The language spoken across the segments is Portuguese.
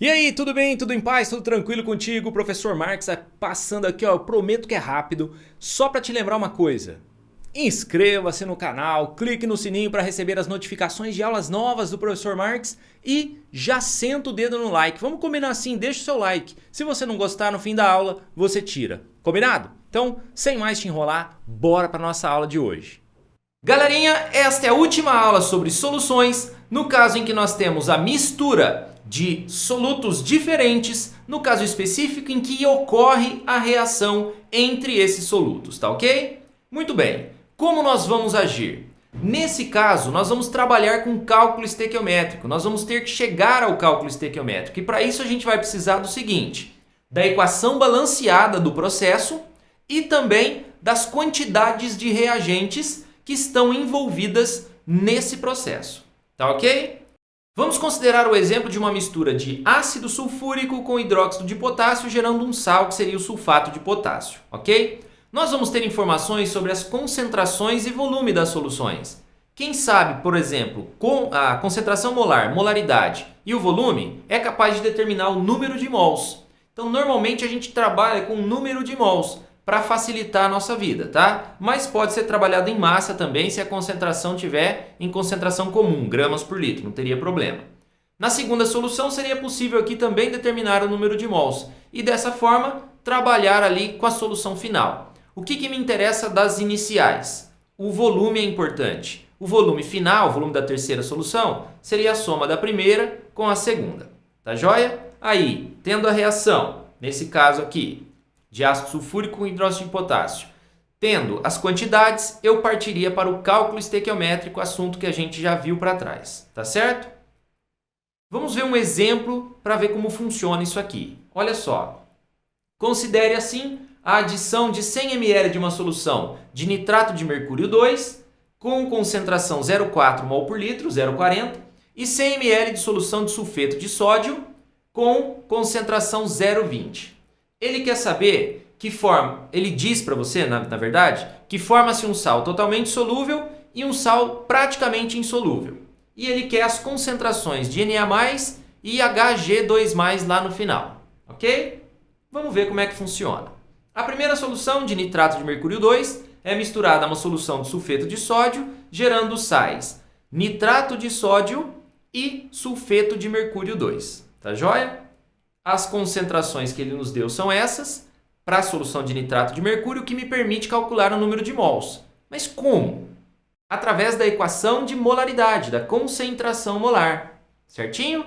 E aí, tudo bem? Tudo em paz? Tudo tranquilo contigo? O professor Marx passando aqui, ó, eu prometo que é rápido, só para te lembrar uma coisa. Inscreva-se no canal, clique no sininho para receber as notificações de aulas novas do professor Marx e já senta o dedo no like. Vamos combinar assim, deixa o seu like. Se você não gostar no fim da aula, você tira. Combinado? Então, sem mais te enrolar, bora para nossa aula de hoje. Galerinha, esta é a última aula sobre soluções, no caso em que nós temos a mistura de solutos diferentes, no caso específico em que ocorre a reação entre esses solutos, tá ok? Muito bem, como nós vamos agir? Nesse caso, nós vamos trabalhar com cálculo estequiométrico, nós vamos ter que chegar ao cálculo estequiométrico e para isso a gente vai precisar do seguinte, da equação balanceada do processo e também das quantidades de reagentes que estão envolvidas nesse processo, tá ok? Vamos considerar o exemplo de uma mistura de ácido sulfúrico com hidróxido de potássio gerando um sal que seria o sulfato de potássio, ok? Nós vamos ter informações sobre as concentrações e volume das soluções. Quem sabe, por exemplo, com a concentração molar, molaridade e o volume é capaz de determinar o número de mols. Então, normalmente a gente trabalha com o número de mols para facilitar a nossa vida, tá? Mas pode ser trabalhado em massa também se a concentração tiver em concentração comum, gramas por litro, não teria problema. Na segunda solução seria possível aqui também determinar o número de mols e dessa forma trabalhar ali com a solução final. O que me interessa das iniciais? O volume é importante. O volume final, o volume da terceira solução, seria a soma da primeira com a segunda, tá joia? Aí, tendo a reação, nesse caso aqui, de ácido sulfúrico com hidróxido de potássio. Tendo as quantidades, eu partiria para o cálculo estequiométrico, assunto que a gente já viu para trás, tá certo? Vamos ver um exemplo para ver como funciona isso aqui. Olha só, considere assim a adição de 100 ml de uma solução de nitrato de mercúrio 2 com concentração 0,4 mol por litro, 0,40, e 100 ml de solução de sulfeto de sódio com concentração 0,20. Ele quer saber que forma, ele diz para você, na verdade, que forma-se um sal totalmente solúvel e um sal praticamente insolúvel. E ele quer as concentrações de Na+, e Hg2+, lá no final, ok? Vamos ver como é que funciona. A primeira solução de nitrato de mercúrio 2 é misturada a uma solução de sulfeto de sódio, gerando os sais nitrato de sódio e sulfeto de mercúrio 2, tá joia? As concentrações que ele nos deu são essas, para a solução de nitrato de mercúrio, que me permite calcular o número de mols. Mas como? Através da equação de molaridade, da concentração molar, certinho?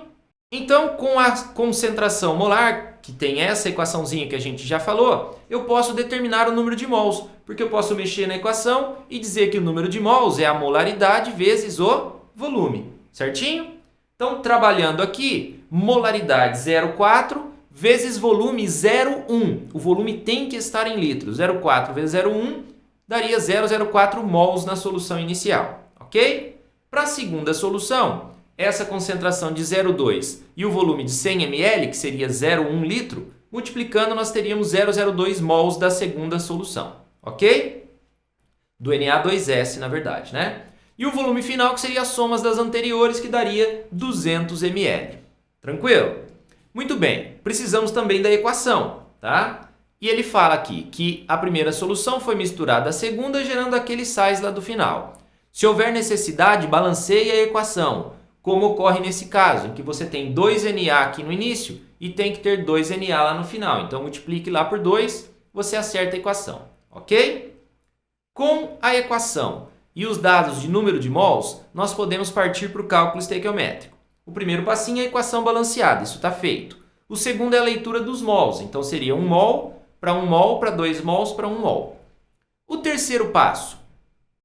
Então, com a concentração molar, que tem essa equaçãozinha que a gente já falou, eu posso determinar o número de mols, porque eu posso mexer na equação e dizer que o número de mols é a molaridade vezes o volume, certinho? Então, trabalhando aqui, molaridade 0,4 vezes volume 0,1. O volume tem que estar em litros. 0,4 vezes 0,1 daria 0,04 mols na solução inicial, ok? Para a segunda solução, essa concentração de 0,2 e o volume de 100 ml, que seria 0,1 litro, multiplicando nós teríamos 0,02 mols da segunda solução, ok? Do Na2S, na verdade, né? E o volume final, que seria as somas das anteriores, que daria 200 ml. Tranquilo? Muito bem, precisamos também da equação, tá? E ele fala aqui que a primeira solução foi misturada à segunda, gerando aqueles sais lá do final. Se houver necessidade, balanceie a equação, como ocorre nesse caso, em que você tem 2Na aqui no início e tem que ter 2Na lá no final. Então, multiplique lá por 2, você acerta a equação, ok? Com a equação e os dados de número de mols, nós podemos partir para o cálculo estequiométrico. O primeiro passinho é a equação balanceada, isso está feito. O segundo é a leitura dos mols, então seria 1 mol, para 2 mols, para 1 mol. O terceiro passo,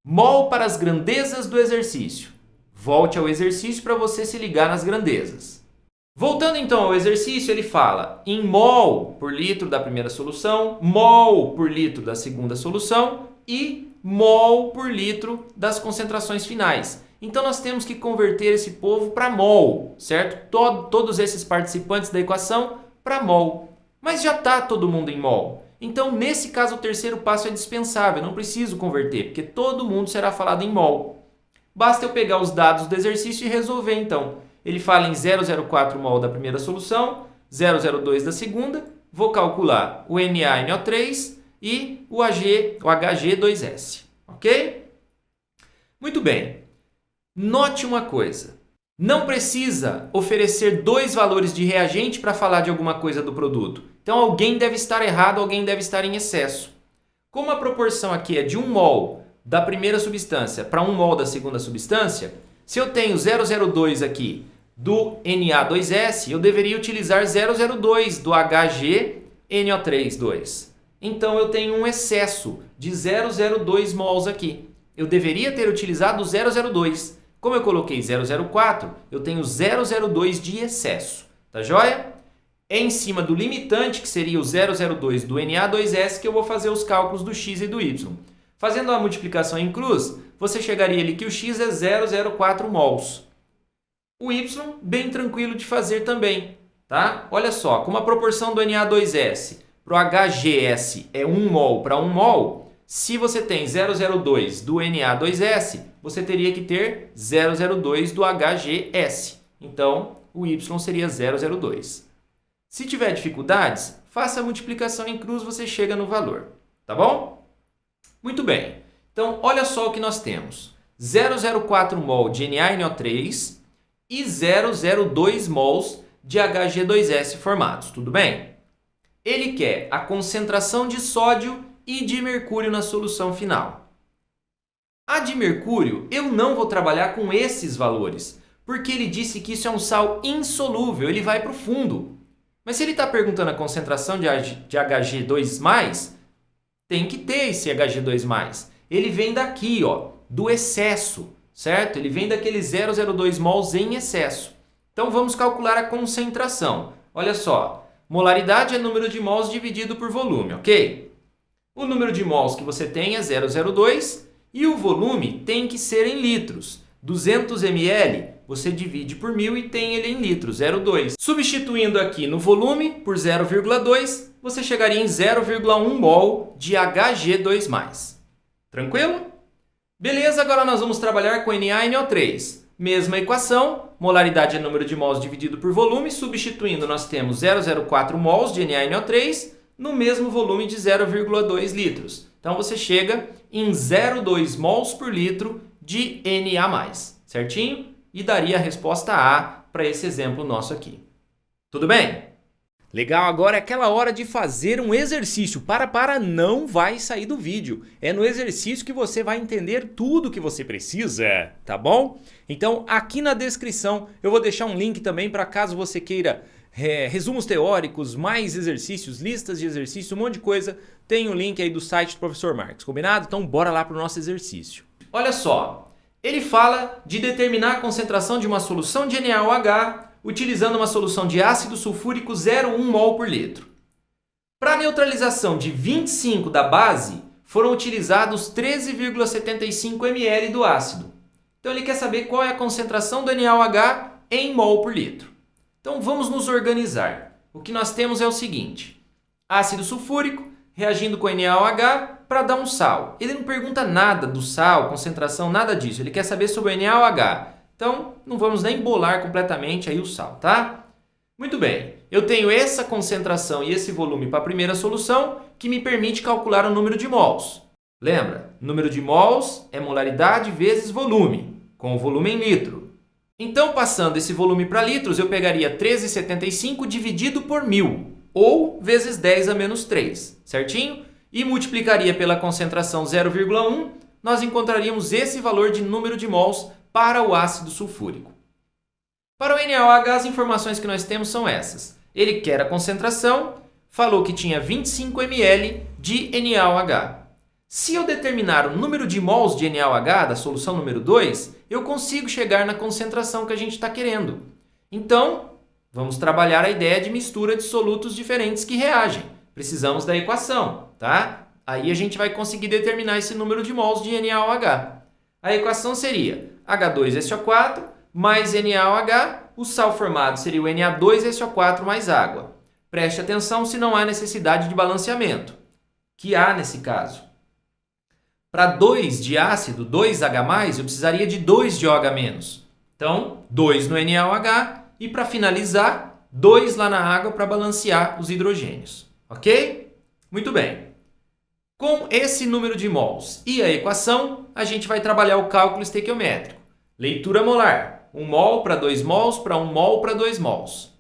mol para as grandezas do exercício. Volte ao exercício para você se ligar nas grandezas. Voltando então ao exercício, ele fala em mol por litro da primeira solução, mol por litro da segunda solução e mol por litro das concentrações finais. Então, nós temos que converter esse povo para mol, certo? Todos esses participantes da equação para mol. Mas já está todo mundo em mol. Então, nesse caso, o terceiro passo é dispensável. Eu não preciso converter, porque todo mundo será falado em mol. Basta eu pegar os dados do exercício e resolver, então. ele fala em 0,04 mol da primeira solução, 0,02 da segunda, vou calcular o NaNO3 e o HG2S, ok? Muito bem, note uma coisa, não precisa oferecer dois valores de reagente para falar de alguma coisa do produto. Então alguém deve estar errado, alguém deve estar em excesso. Como a proporção aqui é de 1 mol da primeira substância para 1 mol da segunda substância, se eu tenho 0,02 aqui do Na2S, eu deveria utilizar 0,02 do HgNO3 Então eu tenho um excesso de 0,02 mols aqui. Eu deveria ter utilizado 0,02. Como eu coloquei 0,04, eu tenho 0,02 de excesso. Tá joia? É em cima do limitante, que seria o 0,02 do Na2S, que eu vou fazer os cálculos do x e do y. Fazendo a multiplicação em cruz, você chegaria ali que o x é 0,04 mols. O y, bem tranquilo de fazer também. Tá? Olha só, como a proporção do Na2S para o HGS é 1 mol para 1 mol, se você tem 0,02 do Na2S, você teria que ter 0,02 do HGS. Então, o y seria 0,02. Se tiver dificuldades, faça a multiplicação em cruz, você chega no valor. Tá bom? Muito bem. Então, olha só o que nós temos. 0,04 mol de NaNO3 e 0,02 mols de Hg2S formados. Tudo bem? Ele quer a concentração de sódio e de mercúrio na solução final. A de mercúrio, eu não vou trabalhar com esses valores, porque ele disse que isso é um sal insolúvel, ele vai para o fundo. Mas se ele está perguntando a concentração de Hg2+, tem que ter esse Hg2+. Ele vem daqui, ó, do excesso, certo? Ele vem daquele 0,02 mols em excesso. Então vamos calcular a concentração. Olha só, molaridade é número de mols dividido por volume, ok? O número de mols que você tem é 0,02 e o volume tem que ser em litros. 200 ml você divide por 1000 e tem ele em litros, 0,2. Substituindo aqui no volume por 0,2, você chegaria em 0,1 mol de Hg2+. Tranquilo? Beleza, agora nós vamos trabalhar com NaNO3. Mesma equação, molaridade é número de mols dividido por volume, substituindo nós temos 0,04 mols de NaNO3 no mesmo volume de 0,2 litros. Então você chega em 0,2 mols por litro de Na+, certinho? E daria a resposta A para esse exemplo nosso aqui. Tudo bem? Legal, agora é aquela hora de fazer um exercício. Para, não vai sair do vídeo. É no exercício que você vai entender tudo que você precisa, tá bom? Então, aqui na descrição eu vou deixar um link também para caso você queira resumos teóricos, mais exercícios, listas de exercícios, um monte de coisa. Tem o link aí do site do Professor Marx, combinado? Então, bora lá para o nosso exercício. Olha só. Ele fala de determinar a concentração de uma solução de NaOH utilizando uma solução de ácido sulfúrico 0,1 mol por litro. Para a neutralização de 25 da base, foram utilizados 13,75 ml do ácido. Então ele quer saber qual é a concentração do NaOH em mol por litro. Então vamos nos organizar. O que nós temos é o seguinte: ácido sulfúrico reagindo com NaOH para dar um sal. Ele não pergunta nada do sal, concentração, nada disso. Ele quer saber sobre o NaOH. Então, não vamos nem bolar completamente aí o sal, tá? Muito bem. Eu tenho essa concentração e esse volume para a primeira solução, que me permite calcular o número de mols. Lembra? Número de mols é molaridade vezes volume, com o volume em litro. Então, passando esse volume para litros, eu pegaria 13,75 dividido por 1000. Ou vezes 10 a menos 3, certinho? E multiplicaria pela concentração 0,1, nós encontraríamos esse valor de número de mols para o ácido sulfúrico. Para o NaOH, as informações que nós temos são essas. Ele quer a concentração, falou que tinha 25 ml de NaOH. Se eu determinar o número de mols de NaOH da solução número 2, eu consigo chegar na concentração que a gente está querendo. Então, vamos trabalhar a ideia de mistura de solutos diferentes que reagem. Precisamos da equação, tá? Aí a gente vai conseguir determinar esse número de mols de NaOH. A equação seria H2SO4 mais NaOH, o sal formado seria o Na2SO4 mais água. Preste atenção se não há necessidade de balanceamento, que há nesse caso. Para 2 de ácido, 2H+, eu precisaria de 2 de OH-. Então, 2 no NaOH e para finalizar, 2 lá na água para balancear os hidrogênios. Ok? Muito bem. Com esse número de mols e a equação, a gente vai trabalhar o cálculo estequiométrico. Leitura molar, 1 mol para 2 mols para 1 mol para 2 mols.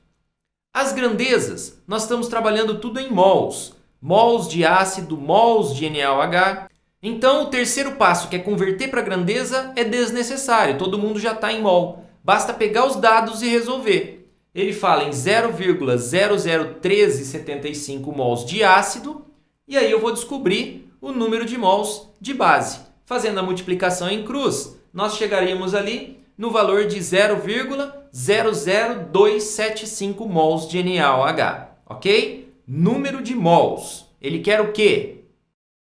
As grandezas, nós estamos trabalhando tudo em mols. Mols de ácido, mols de NaOH. Então, o terceiro passo, que é converter para grandeza, é desnecessário. Todo mundo já está em mol. Basta pegar os dados e resolver. Ele fala em 0,001375 mols de ácido. E aí eu vou descobrir o número de mols de base. Fazendo a multiplicação em cruz, nós chegaríamos ali no valor de 0,00275 mols de NaOH. Ok? Número de mols. Ele quer o quê?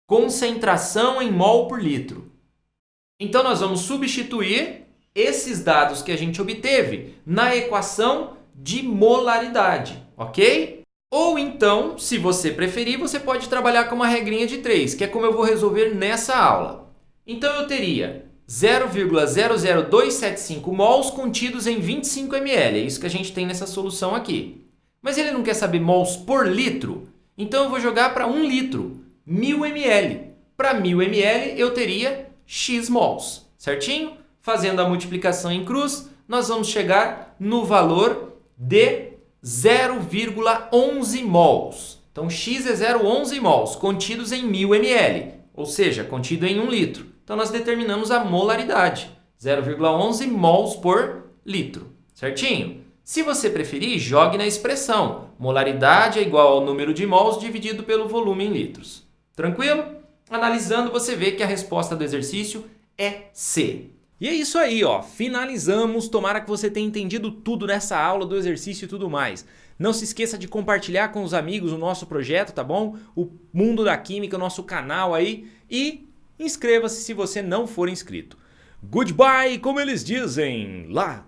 Concentração em mol por litro. Então, nós vamos substituir esses dados que a gente obteve na equação de molaridade, ok? Ou então, se você preferir, você pode trabalhar com uma regrinha de 3, que é como eu vou resolver nessa aula. Então, eu teria 0,00275 mols contidos em 25 ml. É isso que a gente tem nessa solução aqui. Mas ele não quer saber mols por litro, então eu vou jogar para 1 litro. 1000 ml. Para 1000 ml eu teria x mols, certinho? Fazendo a multiplicação em cruz, nós vamos chegar no valor de 0,11 mols. Então, x é 0,11 mols, contidos em 1000 ml, ou seja, contido em 1 litro. Então, nós determinamos a molaridade, 0,11 mols por litro, certinho? Se você preferir, jogue na expressão. Molaridade é igual ao número de mols dividido pelo volume em litros. Tranquilo? Analisando, você vê que a resposta do exercício é C. E é isso aí, ó. Finalizamos. Tomara que você tenha entendido tudo nessa aula do exercício e tudo mais. Não se esqueça de compartilhar com os amigos o nosso projeto, tá bom? O Mundo da Química, o nosso canal aí. E inscreva-se se você não for inscrito. Goodbye, como eles dizem lá.